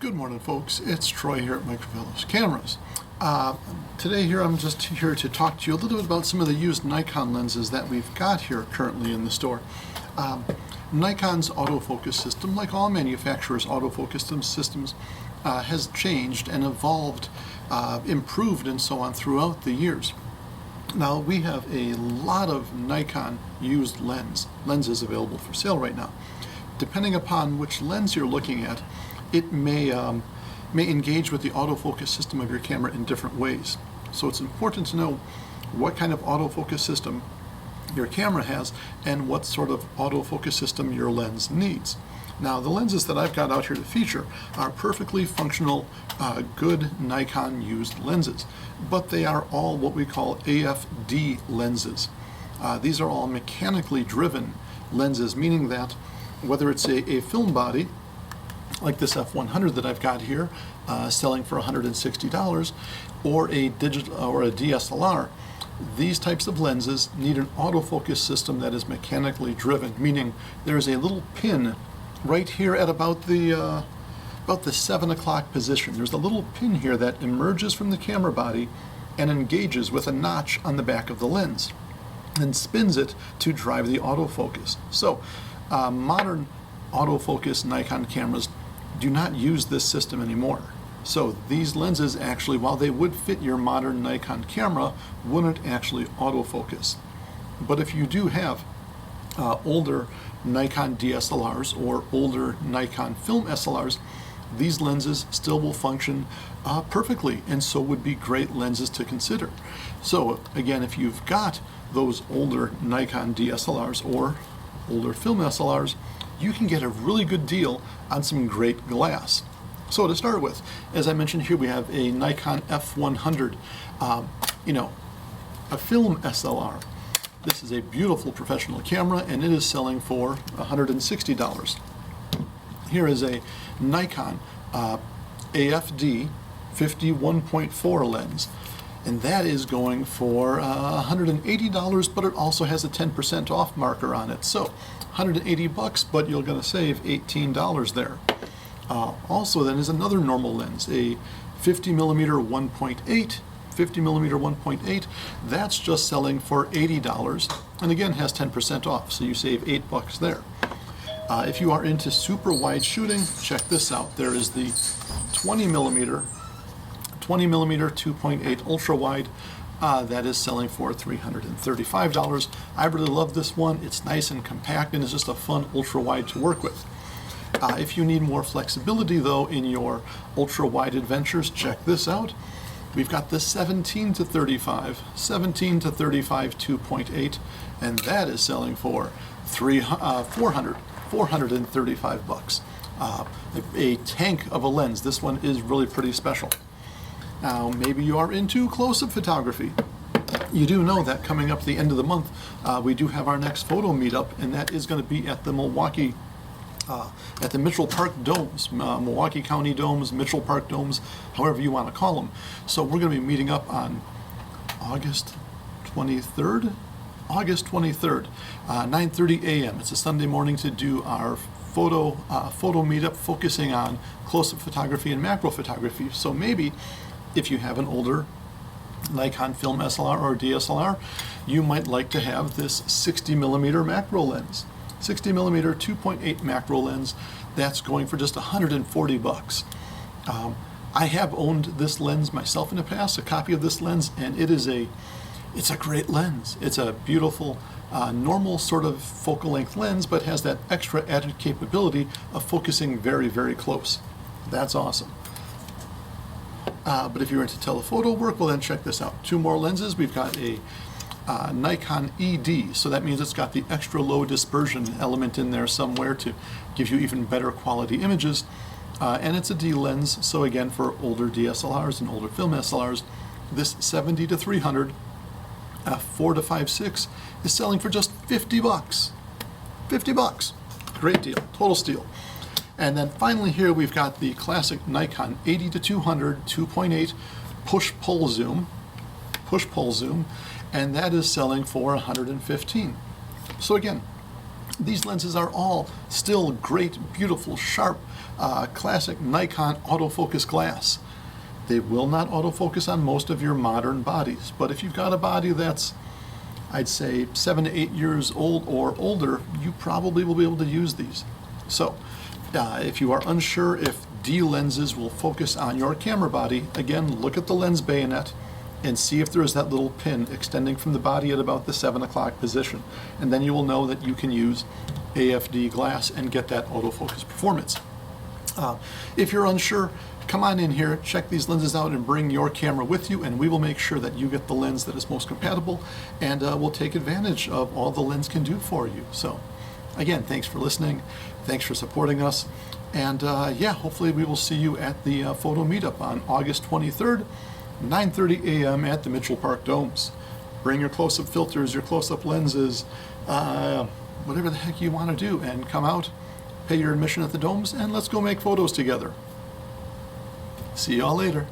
Good morning, folks. It's Troy here at Microvellos Cameras. Today I'm just here to talk to you a little bit about some of the used Nikon lenses that we've got here currently in the store. Nikon's autofocus system, like all manufacturers' autofocus systems, has changed and evolved, improved, and so on throughout the years. Now, we have a lot of Nikon used lenses available for sale right now. Depending upon which lens you're looking at, it may engage with the autofocus system of your camera in different ways. So it's important to know what kind of autofocus system your camera has and what sort of autofocus system your lens needs. Now, the lenses that I've got out here to feature are perfectly functional, good Nikon used lenses, but they are all what we call AFD lenses. These are all mechanically driven lenses, meaning that whether it's a film body, like this F100 that I've got here, selling for $160, or a digital or a DSLR, these types of lenses need an autofocus system that is mechanically driven, meaning there's a little pin right here at about the 7 o'clock position. There's a little pin here that emerges from the camera body and engages with a notch on the back of the lens and spins it to drive the autofocus. So modern autofocus Nikon cameras do not use this system anymore. So these lenses actually, while they would fit your modern Nikon camera, wouldn't actually autofocus. But if you do have older Nikon DSLRs or older Nikon film SLRs, these lenses still will function perfectly, and so would be great lenses to consider. So again, if you've got those older Nikon DSLRs or older film SLRs, you can get a really good deal on some great glass. So to start with, as I mentioned here, we have a Nikon F100, a film SLR. This is a beautiful professional camera, and it is selling for $160. Here is a Nikon AFD 51.4 lens, and that is going for $180, but it also has a 10% off marker on it. So $180, but you're going to save $18 there. Also then is another normal lens, a 50mm 1.8. That's just selling for $80, and again has 10% off, so you save $8 there. If you are into super wide shooting, check this out. There is the 20mm 2.8 ultra wide. That is selling for $335. I really love this one. It's nice and compact, and it's just a fun ultra wide to work with. If you need more flexibility though in your ultra wide adventures, check this out. We've got the 17 to 35 2.8, and that is selling for $435. A tank of a lens. This one is really pretty special. Now, maybe you are into close-up photography. You do know that coming up the end of the month, we do have our next Photo-Meetup, and that is going to be at the Milwaukee, at the Mitchell Park Domes, Milwaukee County Domes, Mitchell Park Domes, however you want to call them. So we're going to be meeting up on August 23rd, 9:30 a.m. It's a Sunday morning to do our photo meetup, focusing on close-up photography and macro photography. So maybe if you have an older Nikon film SLR or DSLR, you might like to have this 60mm macro lens. 60mm 2.8 macro lens, that's going for just $140. I have owned this lens myself in the past, a copy of this lens, and it's a great lens. It's a beautiful, normal sort of focal length lens, but has that extra added capability of focusing very, very close. That's awesome. But if you're into telephoto work, well then check this out. Two more lenses. We've got a Nikon ED, so that means it's got the extra low dispersion element in there somewhere to give you even better quality images. And it's a D lens, so again, for older DSLRs and older film SLRs, this 70 to 300 f4 to 5.6 is selling for just $50. $50. Great deal. Total steal. And then finally here we've got the classic Nikon 80 to 200 2.8 push-pull zoom, and that is selling for $115. So again, These lenses are all still great, beautiful, sharp, classic Nikon autofocus glass. They will not autofocus on most of your modern bodies, but if you've got a body that's, I'd say, 7 to 8 years old or older, you probably will be able to use these. So, if you are unsure if D lenses will focus on your camera body, again, look at the lens bayonet and see if there is that little pin extending from the body at about the 7 o'clock position. And then you will know that you can use AFD glass and get that autofocus performance. If you're unsure, come on in here, check these lenses out, and bring your camera with you, and we will make sure that you get the lens that is most compatible, and we'll take advantage of all the lens can do for you. So, again, thanks for listening, thanks for supporting us, and yeah, hopefully we will see you at the Photo-Meetup on August 23rd, 9:30 a.m. at the Mitchell Park Domes. Bring your close-up filters, your close-up lenses, whatever the heck you want to do, and come out, pay your admission at the Domes, and let's go make photos together. See y'all later.